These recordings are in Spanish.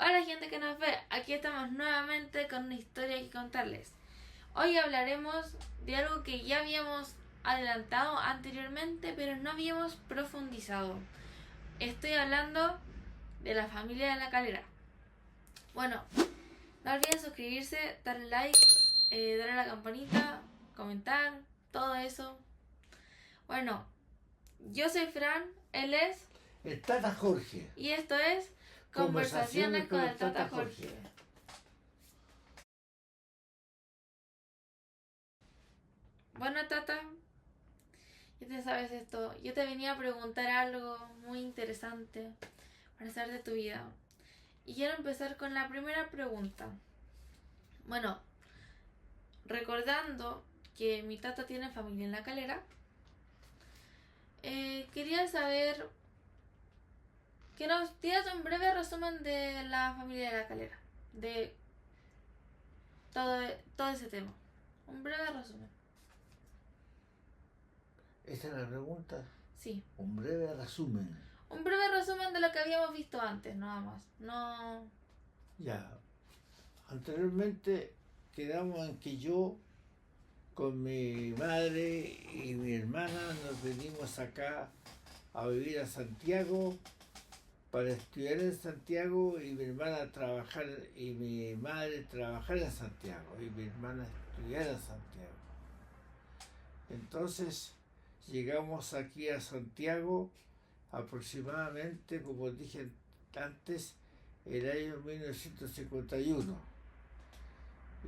Hola gente que nos ve, aquí estamos nuevamente con una historia que contarles. Hoy hablaremos de algo que ya habíamos adelantado anteriormente, pero no habíamos profundizado. Estoy hablando de la familia de la Calera. Bueno, no olviden suscribirse, darle like, darle a la campanita, comentar, todo eso. Bueno, yo soy Fran, él es El Tata Jorge. y esto es Conversaciones con el Tata Jorge. Bueno, Tata, ya te sabes esto. Yo te venía a preguntar algo muy interesante para saber de tu vida. Y quiero empezar con la primera pregunta. Bueno, recordando que mi tata tiene familia en La Calera, quería saber que nos dieras un breve resumen de la familia de La Calera, de todo ese tema. Un breve resumen. Esa es la pregunta. Sí. Un breve resumen. Un breve resumen de lo que habíamos visto antes, nada más. No. Ya. Anteriormente quedamos en que yo, con mi madre y mi hermana, nos venimos acá a vivir a Santiago para estudiar en Santiago y mi hermana trabajar y mi madre trabajar en Santiago y mi hermana estudiar en Santiago. Entonces llegamos aquí a Santiago aproximadamente, como dije antes, el año 1951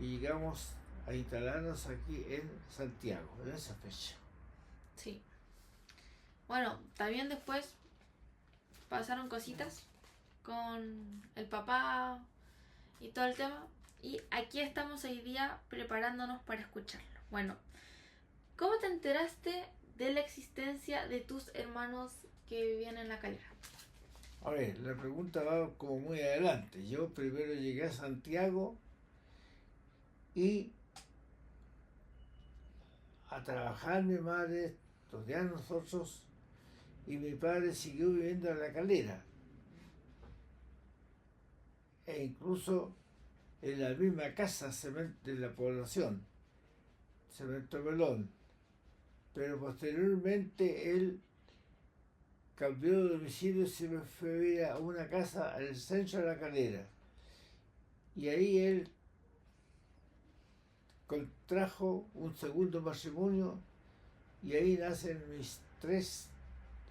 y llegamos a instalarnos aquí en Santiago en esa fecha. Sí. Bueno, también después pasaron cositas con el papá y todo el tema. Y aquí estamos hoy día preparándonos para escucharlo. Bueno, ¿cómo te enteraste de la existencia de tus hermanos que vivían en La Calera? A ver, la pregunta va como muy adelante. Yo primero llegué a Santiago y a trabajar mi madre, estudiar nosotros, y mi padre siguió viviendo en La Calera. E incluso en la misma casa de la población, Cemento Melón. Pero posteriormente él cambió de domicilio y se me fue a vivir a una casa al centro de La Calera. Y ahí él contrajo un segundo matrimonio y ahí nacen mis 3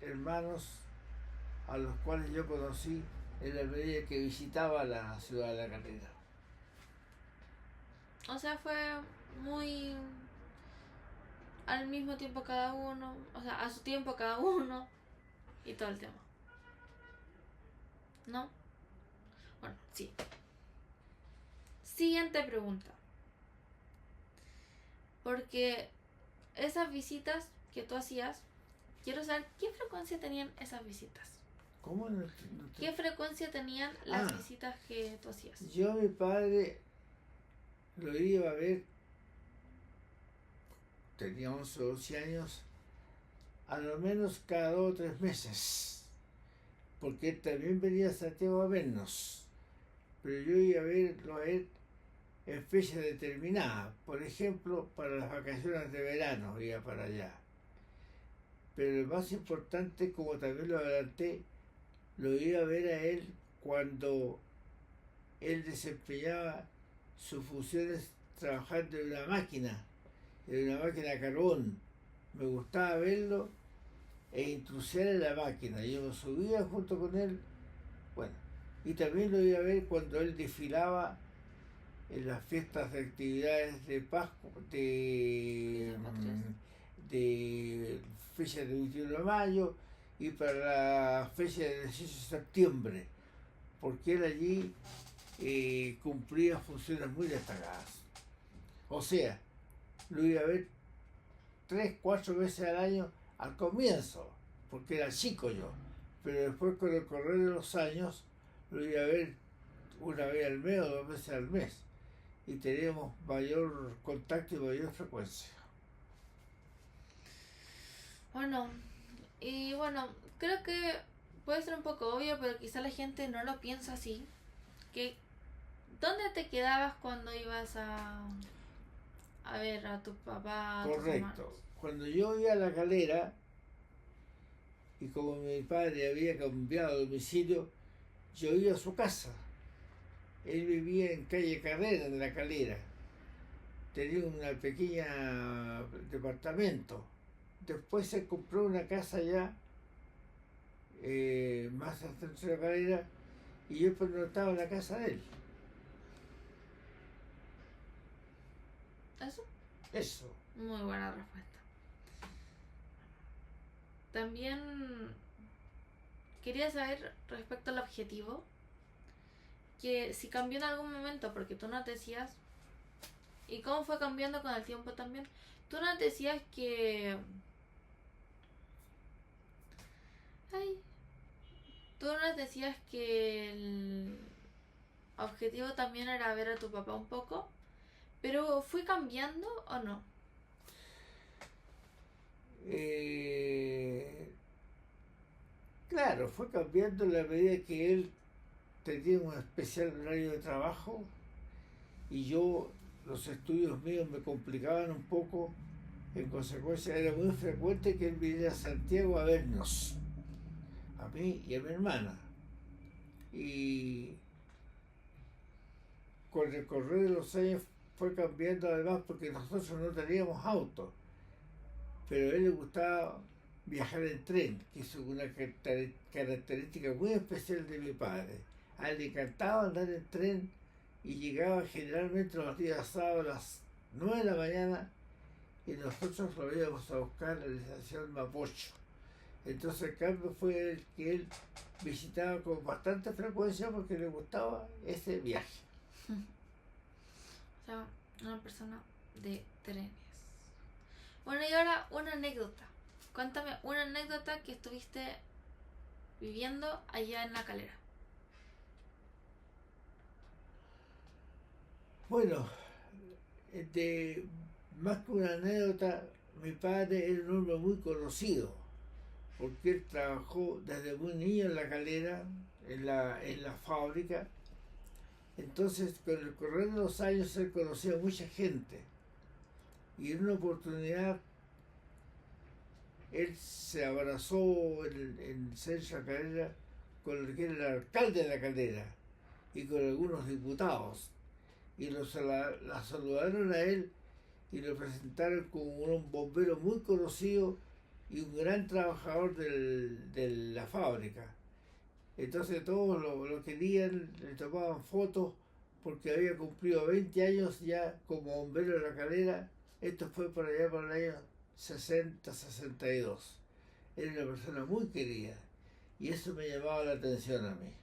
hermanos a los cuales yo conocí en la medida que visitaba la ciudad de La Calera. O sea, fue muy al mismo tiempo cada uno, o sea, a su tiempo cada uno y todo el tema. ¿No? Bueno, sí. Siguiente pregunta. Porque esas visitas que tú hacías, quiero saber qué frecuencia tenían esas visitas. ¿Cómo no ¿Qué frecuencia tenían las visitas que tú hacías? Yo a mi padre lo iba a ver, tenía 11 o 12 años, a lo menos cada 2 o 3 meses, porque él también venía a Santiago a vernos, pero yo iba a verlo a él en fecha determinada, por ejemplo, para las vacaciones de verano iba para allá. Pero lo más importante, como también lo adelanté, lo iba a ver a él cuando él desempeñaba sus funciones trabajando en una máquina de carbón. Me gustaba verlo e intrusiar en la máquina. Yo me subía junto con él, bueno, y también lo iba a ver cuando él desfilaba en las fiestas de actividades de Pascua, de fecha del 21 de mayo y para la fecha del 18 de septiembre, porque él allí cumplía funciones muy destacadas. O sea, lo iba a ver 3, 4 veces al año al comienzo, porque era chico yo, pero después con el correr de los años lo iba a ver una vez al mes o 2 veces al mes y teníamos mayor contacto y mayor frecuencia. Bueno, y bueno, creo que puede ser un poco obvio, pero quizá la gente no lo piensa así. que ¿dónde te quedabas cuando ibas a ver a tu papá, a tus hermanos? Correcto. Cuando yo iba a La Calera, y como mi padre había cambiado de domicilio, yo iba a su casa. Él vivía en calle Carrera, en La Calera. Tenía una pequeña departamento. Después se compró una casa ya más al centro de La Calera, y yo estaba en la casa de él. ¿Eso? Eso. Muy buena respuesta. También quería saber respecto al objetivo, que si cambió en algún momento, porque tú nos decías, y cómo fue cambiando con el tiempo también, tú nos decías que... Ay, tú nos decías que el objetivo también era ver a tu papá un poco, pero ¿fue cambiando o no? Claro, fue cambiando en la medida que él tenía un especial horario de trabajo y yo, los estudios míos me complicaban un poco. En consecuencia, era muy frecuente que él viniera a Santiago a vernos, a mí y a mi hermana. Y con el correr de los años fue cambiando, además porque nosotros no teníamos auto, pero a él le gustaba viajar en tren, que es una característica muy especial de mi padre. A él le encantaba andar en tren y llegaba generalmente los días sábados a las 9 de la mañana, y nosotros lo íbamos a buscar en la estación Mapocho. Entonces el cambio fue el que él visitaba con bastante frecuencia porque le gustaba ese viaje. O sea, una persona de trenes. Bueno, y ahora una anécdota. Cuéntame una anécdota que estuviste viviendo allá en La Calera. Bueno, más que una anécdota, mi padre era un hombre muy conocido, porque él trabajó desde muy niño en La Calera, en la fábrica. Entonces, con el correr de los años, él conocía a mucha gente. Y en una oportunidad, él se abrazó en Centro de La Calera con el que era el alcalde de La Calera y con algunos diputados. Y la saludaron a él y lo presentaron como un bombero muy conocido y un gran trabajador de la fábrica. Entonces todos lo querían, le tomaban fotos porque había cumplido 20 años ya como bombero de La Calera. Esto fue por allá por el año 60-62. Era una persona muy querida y eso me llamaba la atención a mí.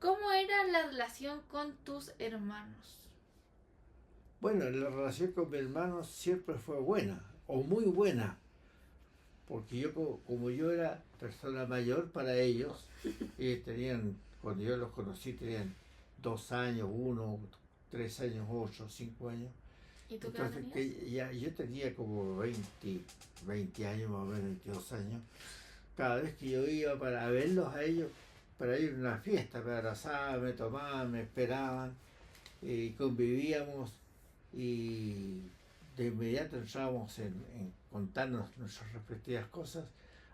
¿Cómo era la relación con tus hermanos? Bueno, la relación con mi hermano siempre fue buena, o muy buena, porque yo, como yo era persona mayor para ellos, cuando yo los conocí tenían 2 años, 1, 3 años, 8, 5 años. ¿Y tú qué edad Entonces, tenías? yo tenía como 20 años, más o menos 22 años. Cada vez que yo iba para verlos a ellos, para ir a una fiesta, me abrazaban, me tomaban, me esperaban, y convivíamos, y de inmediato entrábamos en contarnos nuestras respectivas cosas,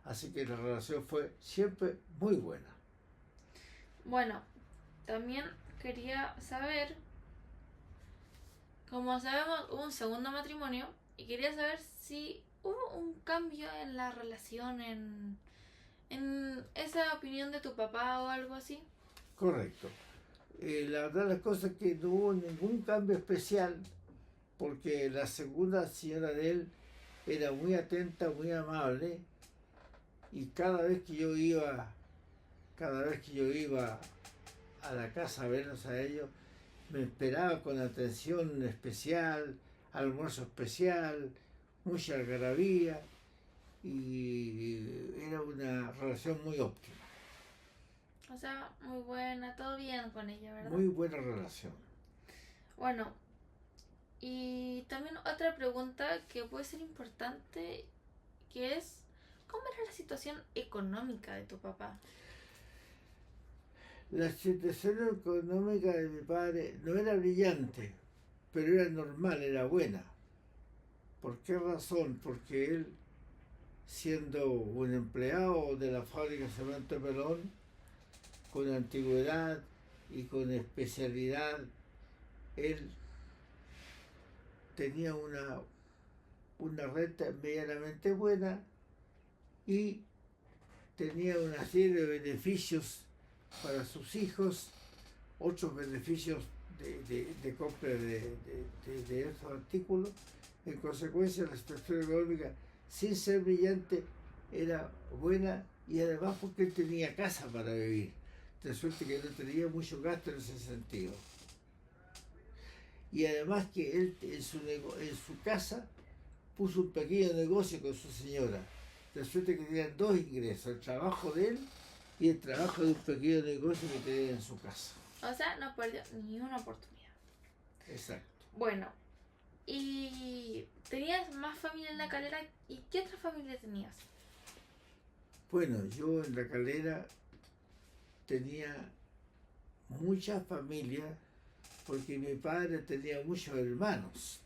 así que la relación fue siempre muy buena. Bueno, también quería saber, como sabemos, hubo un segundo matrimonio y quería saber si hubo un cambio en la relación, en esa opinión de tu papá o algo así. Correcto. La verdad las cosas es que no hubo ningún cambio especial, porque la segunda señora de él era muy atenta, muy amable, y cada vez que yo iba a la casa a verlos a ellos, me esperaba con atención especial, almuerzo especial, mucha algarabía, y era una relación muy óptima. O sea, muy buena, todo bien con ella, ¿verdad? Muy buena relación. Bueno, y también otra pregunta que puede ser importante, que es, ¿cómo era la situación económica de tu papá? La situación económica de mi padre no era brillante, pero era normal, era buena. ¿Por qué razón? Porque él, siendo un empleado de la fábrica de Cemento Pelón, con antigüedad y con especialidad, él tenía una renta medianamente buena y tenía una serie de beneficios para sus hijos, otros beneficios de compra de estos artículos. En consecuencia, la situación económica, sin ser brillante, era buena, y además porque él tenía casa para vivir, de suerte que no tenía mucho gasto en ese sentido. Y además que él en su casa puso un pequeño negocio con su señora, de suerte que tenían dos ingresos, el trabajo de él y el trabajo de un pequeño negocio que tenía en su casa. O sea, no perdió ni una oportunidad. Exacto. Bueno, ¿y tenías más familia en La Calera? ¿Y qué otra familia tenías? Bueno, yo en La Calera tenía mucha familia porque mi padre tenía muchos hermanos.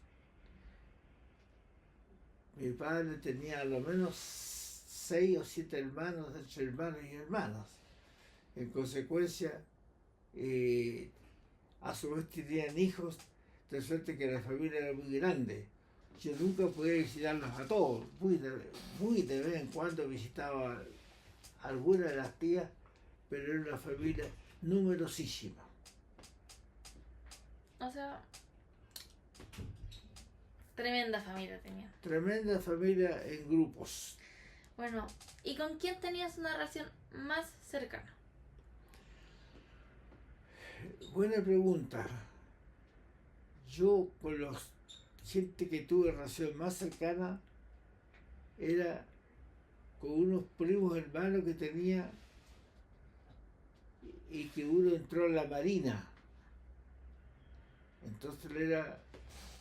Mi padre tenía a lo menos 6 o 7 hermanos, entre hermanos y hermanas. En consecuencia, a su vez tenían hijos, de suerte que la familia era muy grande. Yo nunca podía visitarlos a todos, muy de vez en cuando visitaba a alguna de las tías, pero era una familia numerosísima. O sea, tremenda familia tenía. Tremenda familia en grupos. Bueno, ¿y con quién tenías una relación más cercana? Buena pregunta. Yo con los gente que tuve relación más cercana era con unos primos hermanos que tenía, y que uno entró en la marina. Entonces él era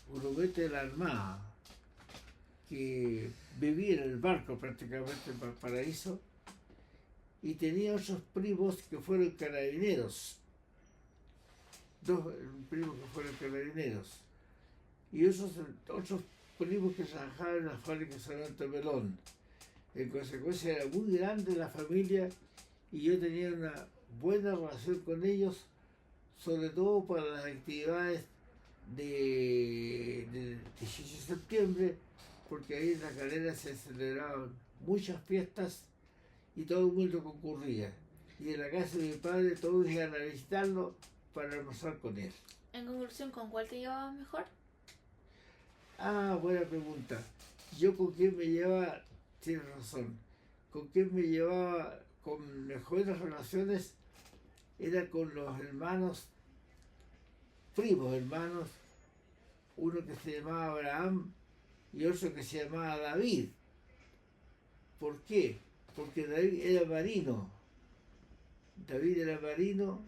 un hombre de la Armada que vivía en el barco prácticamente en Valparaíso, y tenía otros primos que fueron carabineros, dos primos que fueron carabineros, y otros primos que trabajaban en la fábrica de Cemento Pelón. En consecuencia era muy grande la familia, y yo tenía una buena relación con ellos, sobre todo para las actividades de 18 de septiembre, porque ahí en La Calera se celebraban muchas fiestas y todo el mundo concurría. Y en la casa de mi padre todos iban a visitarlo para almorzar con él. En conclusión, ¿con cuál te llevabas mejor? Ah, buena pregunta. Yo con quién me llevaba, tienes razón, con quién me llevaba con mejores relaciones era con los hermanos, primos hermanos, uno que se llamaba Abraham y otro que se llamaba David. ¿Por qué? Porque David era marino. David era marino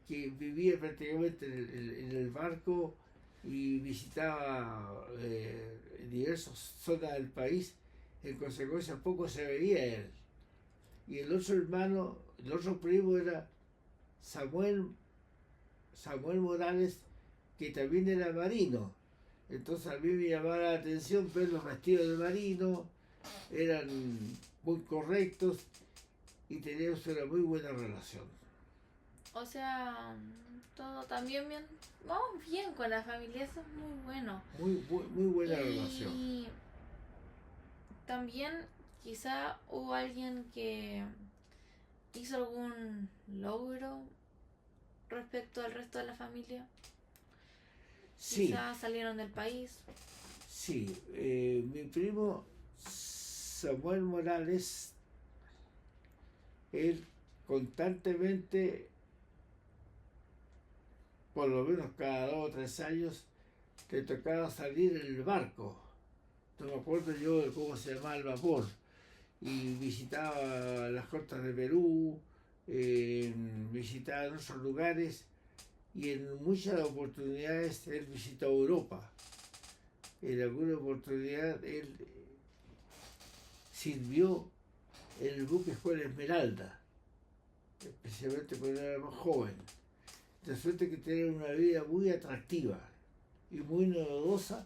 que vivía prácticamente en el barco y visitaba diversas zonas del país. En consecuencia poco se veía él. Y el otro hermano, el otro primo era Samuel Morales, que también era marino. Entonces a mí me llamaba la atención ver los vestidos de marino, eran muy correctos y teníamos una muy buena relación. O sea, todo también bien. Vamos bien con la familia, eso es muy bueno. Muy buena relación. Y también quizá hubo alguien que hizo algún logro respecto al resto de la familia. Sí. Quizá salieron del país. Sí, mi primo Samuel Morales, él constantemente, por lo menos cada 2 o 3 años, le tocaba salir en el barco. No me acuerdo yo de cómo se llamaba el vapor. Y visitaba las costas de Perú, visitaba otros lugares, y en muchas oportunidades él visitó Europa. En alguna oportunidad él sirvió en el buque Escuela Esmeralda, especialmente cuando era más joven. De suerte que tenía una vida muy atractiva y muy novedosa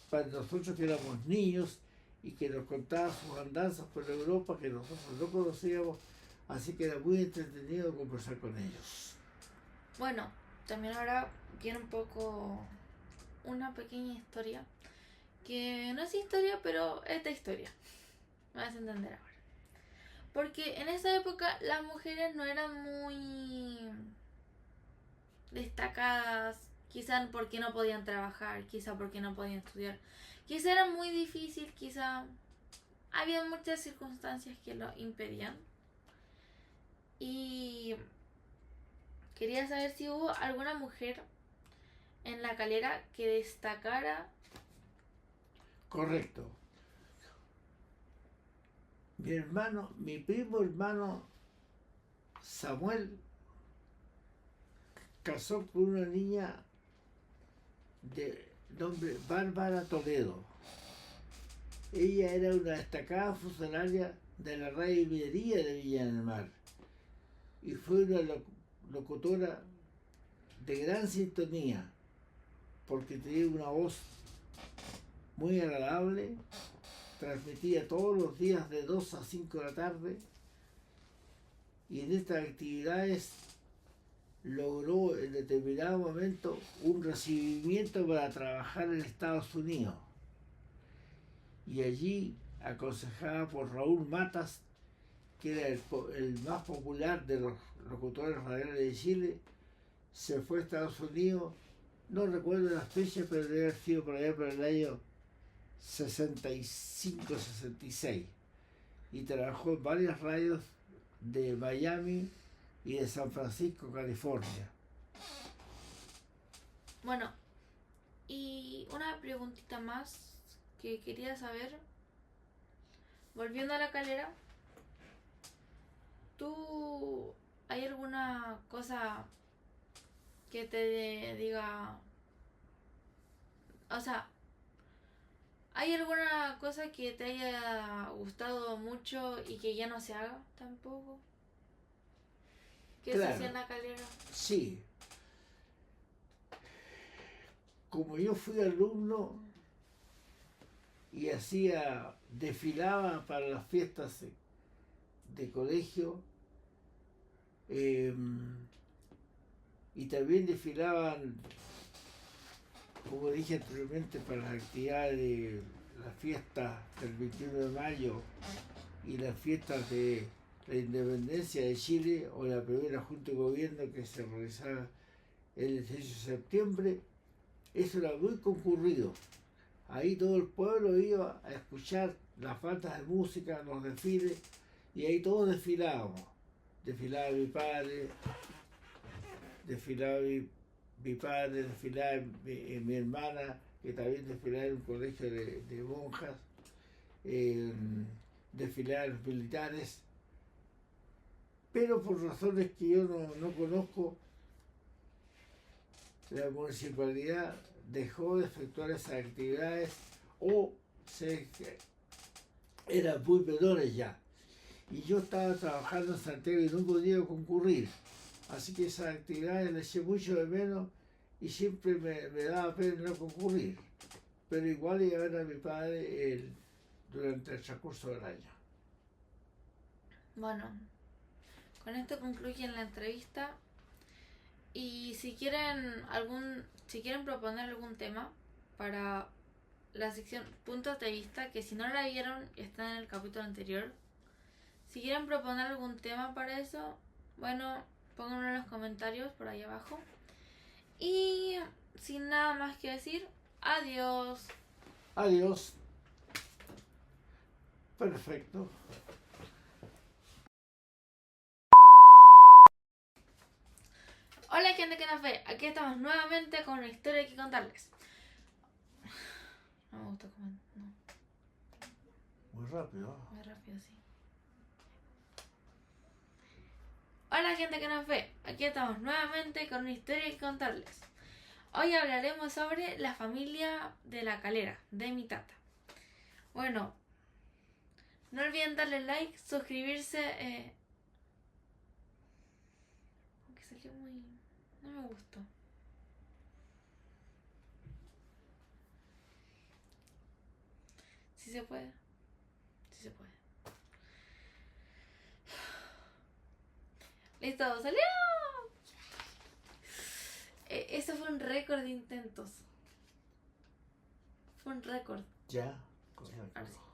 para nosotros que éramos niños y que nos contaban sus andanzas por Europa que nosotros no conocíamos, así que era muy entretenido conversar con ellos. Bueno, también ahora viene un poco una pequeña historia, que no es historia, pero es de historia. Me vas a entender ahora. Porque en esa época las mujeres no eran muy destacadas, quizá porque no podían trabajar, quizá porque no podían estudiar, quizá era muy difícil, quizá había muchas circunstancias que lo impedían. Y quería saber si hubo alguna mujer en La Calera que destacara. Correcto. Mi primo hermano Samuel casó con una niña de nombre Bárbara Toledo. Ella era una destacada funcionaria de la radio y minería de Viña del Mar y fue una locutora de gran sintonía porque tenía una voz muy agradable, transmitía todos los días de 2 a 5 de la tarde y en estas actividades logró en determinado momento un recibimiento para trabajar en Estados Unidos. Y allí, aconsejada por Raúl Matas, que era el más popular de los locutores radiales de Chile, se fue a Estados Unidos, no recuerdo las fechas, pero debe haber sido por allá por el año 65-66, y trabajó en varias radios de Miami y de San Francisco, California. Bueno, y una preguntita más que quería saber, volviendo a La Calera, ¿tú hay alguna cosa que te diga, o sea, hay alguna cosa que te haya gustado mucho y que ya no se haga tampoco? ¿Qué se hacía en La Calera? Sí. Como yo fui alumno y desfilaba para las fiestas de colegio, y también desfilaban, como dije anteriormente, para las actividades de las fiestas del 21 de mayo y las fiestas de la independencia de Chile o la primera Junta de Gobierno que se realizaba el 18 de septiembre. Eso era muy concurrido. Ahí todo el pueblo iba a escuchar las bandas de música, los desfiles, y ahí todos desfilábamos. Desfilaba mi padre, desfilaba mi hermana, que también desfilaba en un colegio de monjas, desfilaban los militares, pero por razones que yo no conozco, la municipalidad dejó de efectuar esas actividades o eran muy menores ya. Y yo estaba trabajando en Santiago y no podía concurrir. Así que esas actividades las eché mucho de menos y siempre me daba pena no concurrir. Pero igual iba a ver a mi padre durante el transcurso del año. Bueno, con esto concluye la entrevista. Y si quieren proponer algún tema para la sección puntos de vista, que si no la vieron está en el capítulo anterior. Si quieren proponer algún tema para eso, bueno, pónganlo en los comentarios por ahí abajo. Y sin nada más que decir, adiós. Adiós. Perfecto. Hola gente que nos ve, aquí estamos nuevamente con una historia que contarles. No me gusta comer, no. Muy rápido. Muy rápido, sí. Hola gente que nos ve, aquí estamos nuevamente con una historia que contarles. Hoy hablaremos sobre la familia de La Calera, de mi tata. Bueno, no olviden darle like, suscribirse salió muy... No me gustó. Sí se puede. Sí se puede. ¡Listo! ¡Salió! Eso fue un récord de intentos. Fue un récord. Ya. Ahora sí.